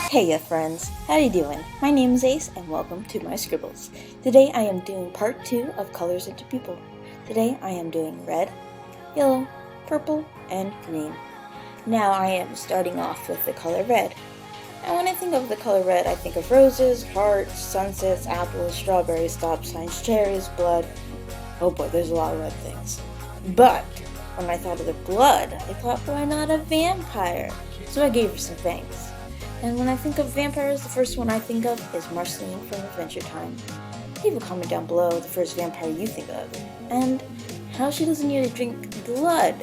Hey friends, how you doing? My name is Ace and welcome to my scribbles. Today I am doing part 2 of Colors into People. Today I am doing red, yellow, purple, and green. Now I am starting off with the color red. And when I think of the color red, I think of roses, hearts, sunsets, apples, strawberries, stop signs, cherries, blood. Oh boy, there's a lot of red things. But when I thought of the blood, I thought, why not a vampire? So I gave her some fangs. And when I think of vampires, the first one I think of is Marceline from Adventure Time. Leave a comment down below the first vampire you think of, and how she doesn't need to drink blood,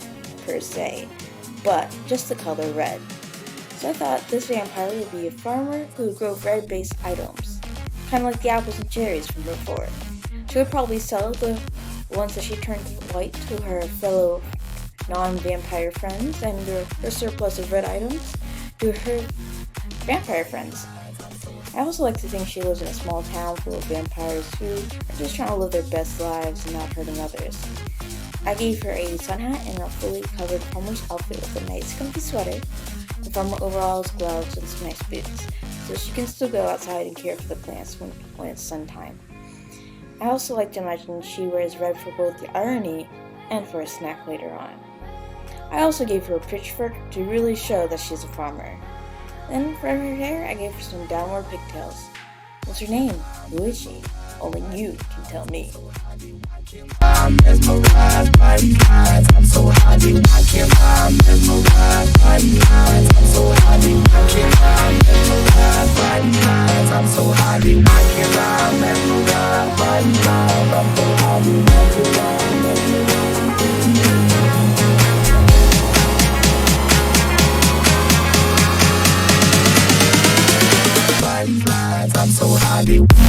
per se, but just the color red. So I thought this vampire would be a farmer who would grow red-based items, kind of like the apples and cherries from before. She would probably sell the ones that she turned white to her fellow non-vampire friends, and her surplus of red items to her vampire friends. I also like to think she lives in a small town full of vampires who are just trying to live their best lives and not hurting others. I gave her a sun hat and a fully covered farmer's outfit with a nice comfy sweater, and farmer overalls, gloves, and some nice boots, so she can still go outside and care for the plants when it's sun time. I also like to imagine she wears red for both the irony and for a snack later on. I also gave her a pitchfork to really show that she's a farmer. Then for her hair, I gave her some downward pigtails. What's her name? Who is she? Only you can tell me. I'm mesmerized by these eyes. I'm so high, I can't lie. I'm mesmerized by these eyes. I'm so high, I can't lie. I'm mesmerized by these eyes. I'm so high, I can't lie. I'm mesmerized by these eyes. I'm so high, I can't lie. I'm mesmerized. I'm so happy. I'm so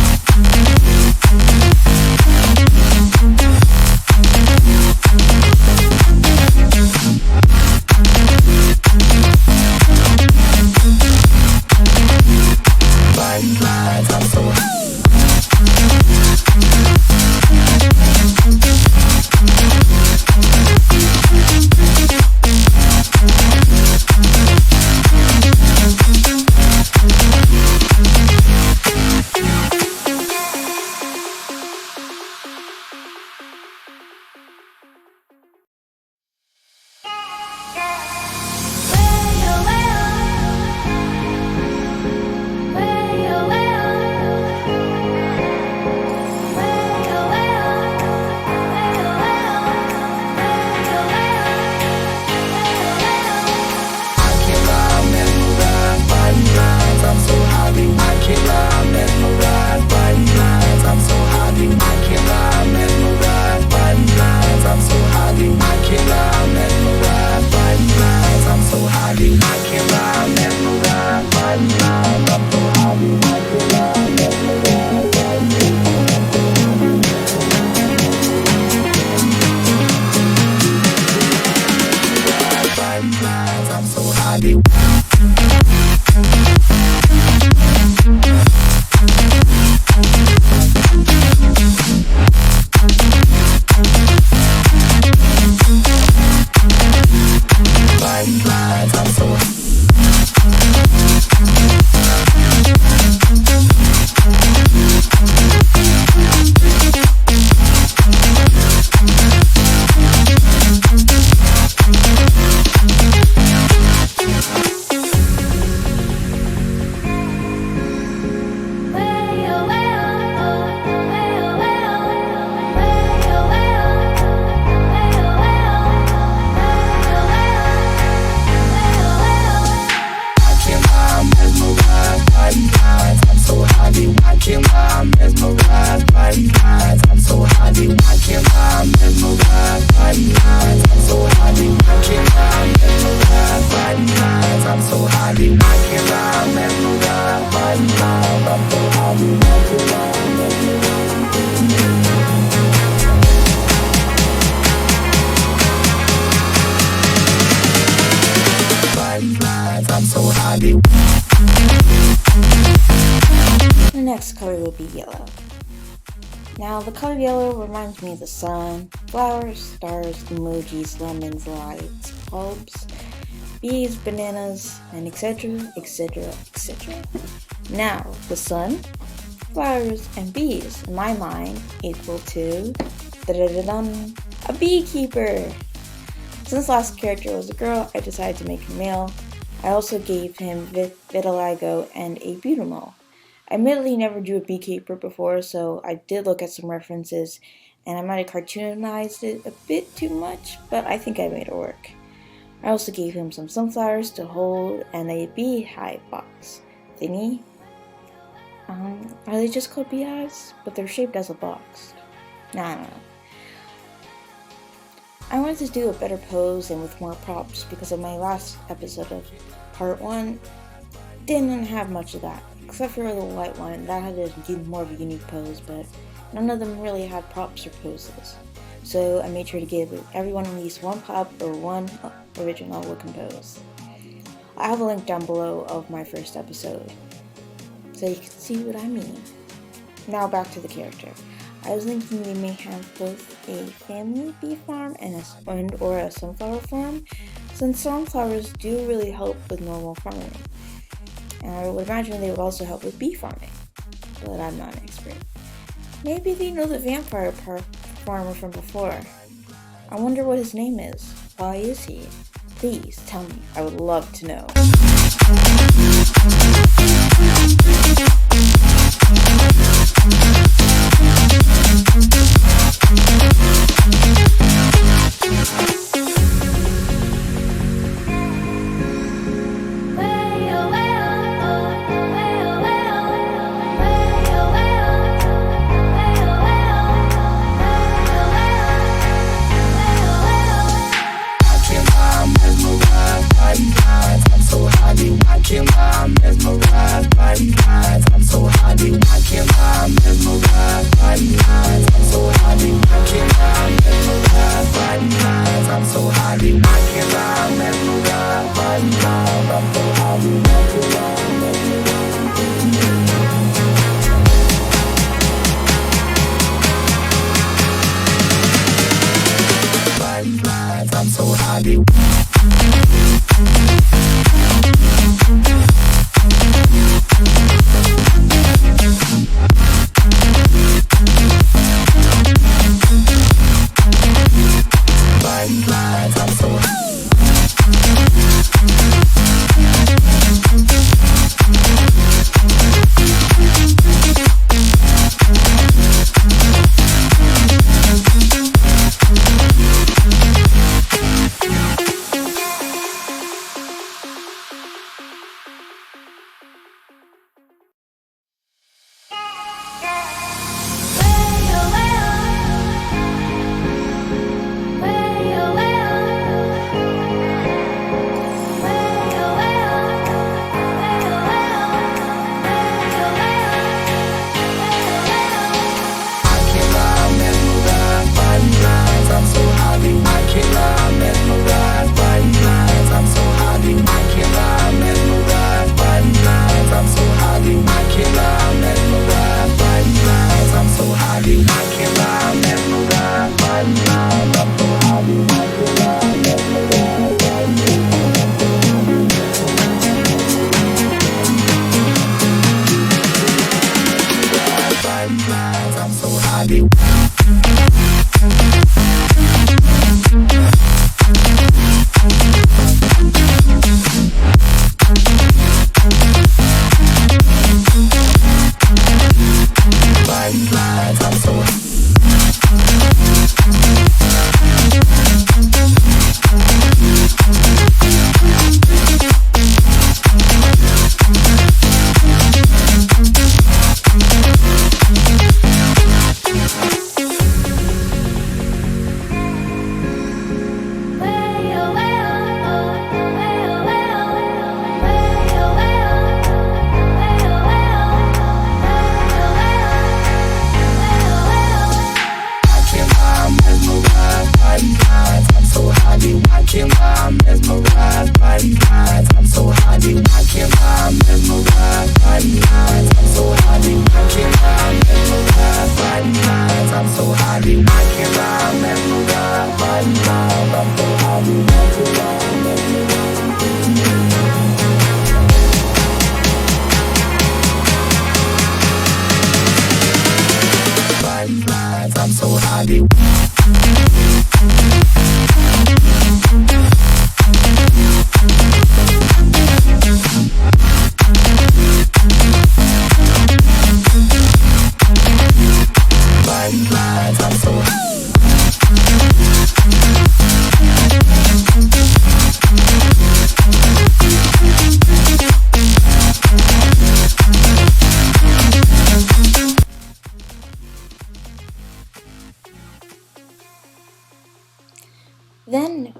The next color will be yellow. Now, the color yellow reminds me of the sun, flowers, stars, emojis, lemons, lights, bulbs, bees, bananas, and etc., etc., etc. Now, the sun, flowers, and bees, in my mind, equal to a beekeeper. Since last character was a girl, I decided to make him male. I also gave him vitiligo and a beautiful. I admittedly never drew a beekeeper before, so I did look at some references, and I might have cartoonized it a bit too much, but I think I made it work. I also gave him some sunflowers to hold and a beehive box thingy. Are they just called beehives? But they're shaped as a box. Nah. I wanted to do a better pose and with more props because of my last episode of part 1 didn't have much of that, except for the white one. That had more of a unique pose, but none of them really had props or poses. So I made sure to give everyone at least one pop or one original looking pose. I have a link down below of my first episode, so you can see what I mean. Now back to the character. I was thinking they may have both a family bee farm or a sunflower farm, since sunflowers do really help with normal farming. And I would imagine they would also help with bee farming, but I'm not an expert. Maybe they know the vampire farmer from before. I wonder what his name is. Why is he? Please tell me. I would love to know.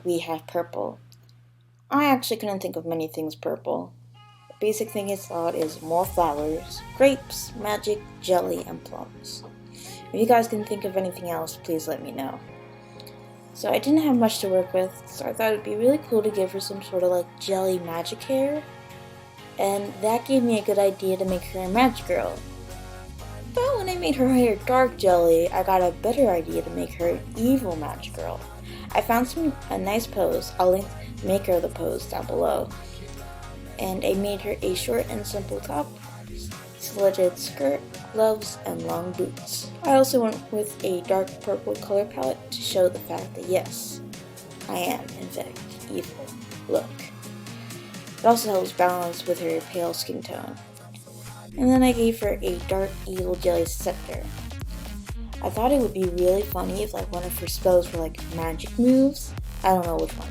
we have purple. I actually couldn't think of many things purple. The basic thing I thought is more flowers, grapes, magic, jelly, and plums. If you guys can think of anything else, please let me know. So I didn't have much to work with, so I thought it'd be really cool to give her some sort of like jelly magic hair. And that gave me a good idea to make her a magic girl. But when I made her hair dark jelly, I got a better idea to make her an evil magic girl. I found a nice pose. I'll link the maker of the pose down below. And I made her a short and simple top, slitted skirt, gloves, and long boots. I also went with a dark purple color palette to show the fact that yes, I am in fact evil. Look. It also helps balance with her pale skin tone. And then I gave her a dark evil jelly scepter. I thought it would be really funny if like one of her spells were like magic moves. I don't know which one.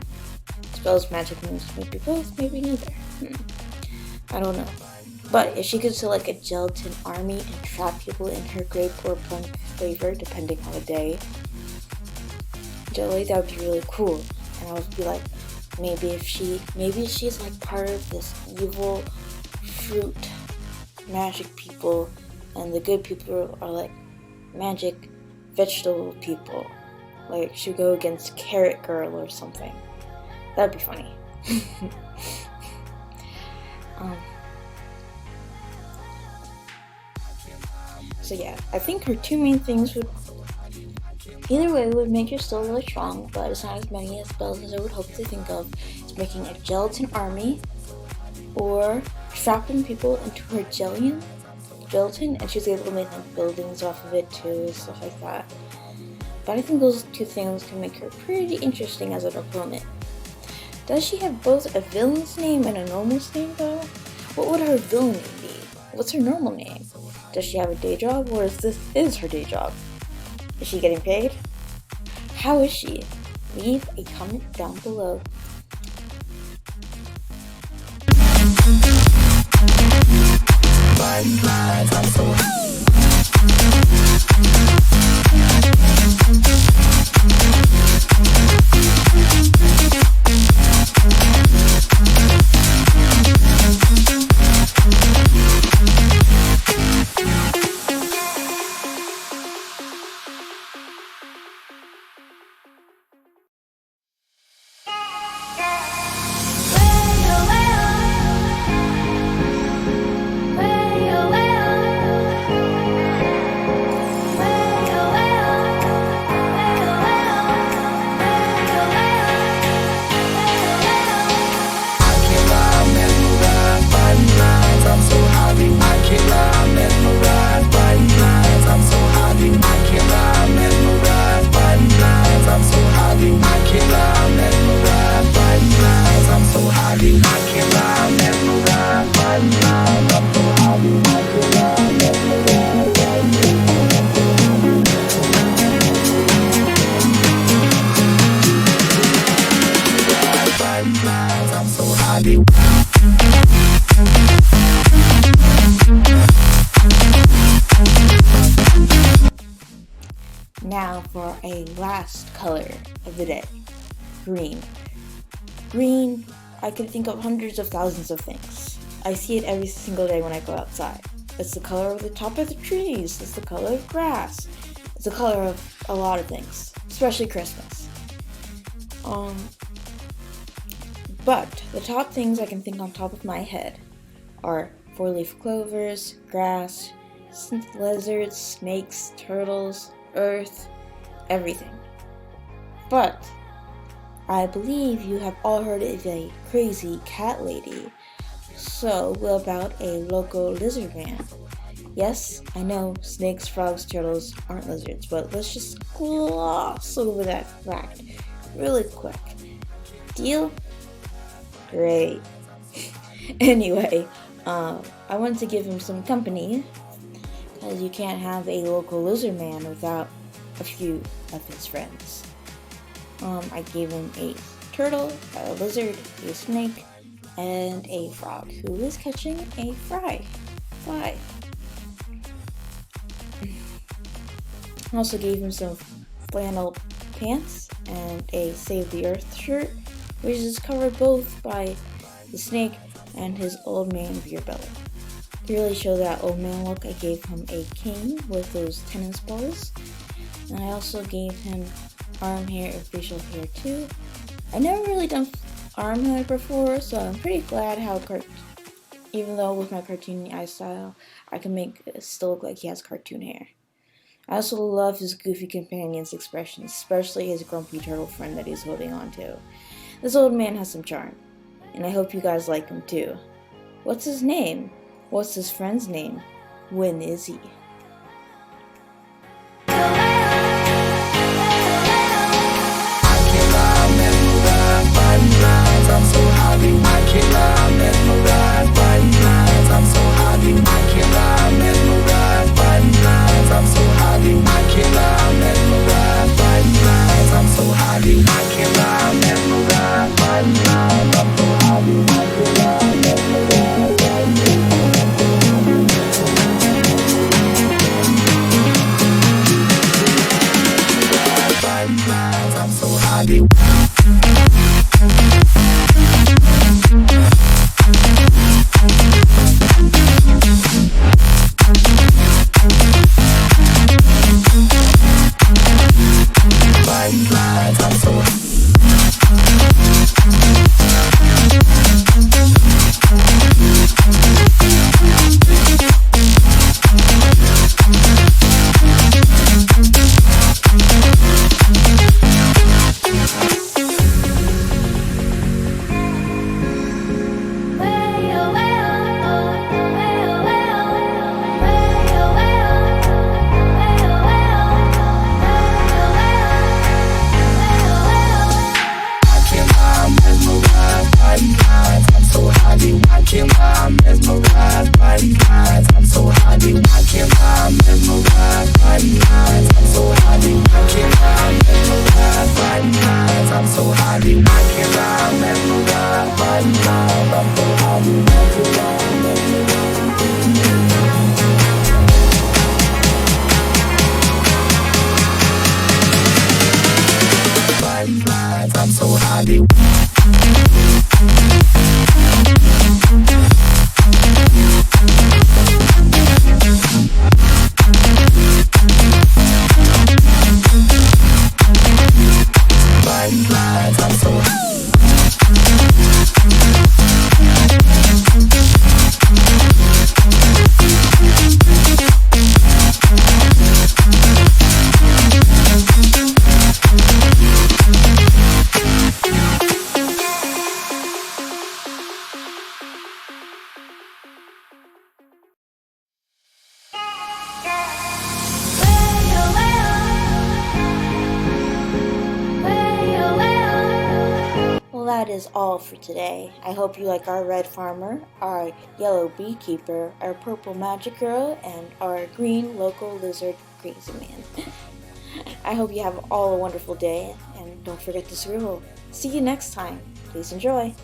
Spells, magic moves, maybe both, maybe neither. I don't know. But if she could select a gelatin army and trap people in her grape or plum flavor, depending on the day, jelly, that would be really cool. And I would be like, maybe she's like part of this evil fruit magic people, and the good people are like magic vegetable people. Like she'd go against Carrot Girl or something. That'd be funny. So yeah, I think her two main things would either way would make her still really strong, but it's not as many as spells as I would hope to think of. It's making a gelatin army, or trapping people into her gelatin, and she's able to make like buildings off of it too, stuff like that. But I think those two things can make her pretty interesting as an opponent. Does she have both a villain's name and a normal's name though? What would her villain name be? What's her normal name? Does she have a day job, or is this her day job? Is she getting paid? How is she? Leave a comment down below. Now for a last color of the day, green. Green, I can think of hundreds of thousands of things. I see it every single day when I go outside. It's the color of the top of the trees, it's the color of grass, it's the color of a lot of things, especially Christmas. But the top things I can think on top of my head are 4-leaf clovers, grass, lizards, snakes, turtles, earth, everything. But I believe you have all heard of a crazy cat lady. So what about a local lizard man? Yes, I know snakes, frogs, turtles aren't lizards, but let's just gloss over that fact really quick. Deal? Great. Anyway, I wanted to give him some company, because you can't have a local lizard man without a few of his friends. I gave him a turtle, a lizard, a snake, and a frog who is catching a fly. I also gave him some flannel pants and a Save the Earth shirt, which is covered both by the snake and his old man beer belly. To really show that old man look, I gave him a cane with those tennis balls, and I also gave him arm hair and facial hair too. I never really done arm hair before, so I'm pretty glad how even though with my cartoony eye style, I can make it still look like he has cartoon hair. I also love his goofy companion's expressions, especially his grumpy turtle friend that he's holding on to. This old man has some charm, and I hope you guys like him too. What's his name? What's his friend's name? When is he? I'm so happy, I can't mesmerized by these lines. I'm so happy, I can't mesmerized by these lines. I'm so happy, I can't mesmerized by these lines. I'm so happy, I can't mesmerized by these lines. I'm so happy, I can't mesmerized by these lines. I'm so happy. I'm mesmerized by these lines. I'm so happy, I can't lie. I'm mesmerized by these lines. I'm so happy, I can't lie. I'm mesmerized by these lines. I'm so happy, I can't lie. I'm mesmerized by these lines. I'm so happy, I can't lie. I'm mesmerized by these lines. I'm so happy. That is all for today. I hope you like our red farmer, our yellow beekeeper, our purple magic girl, and our green local lizard crazy man. I hope you have all a wonderful day, and don't forget to scribble. See you next time. Please enjoy.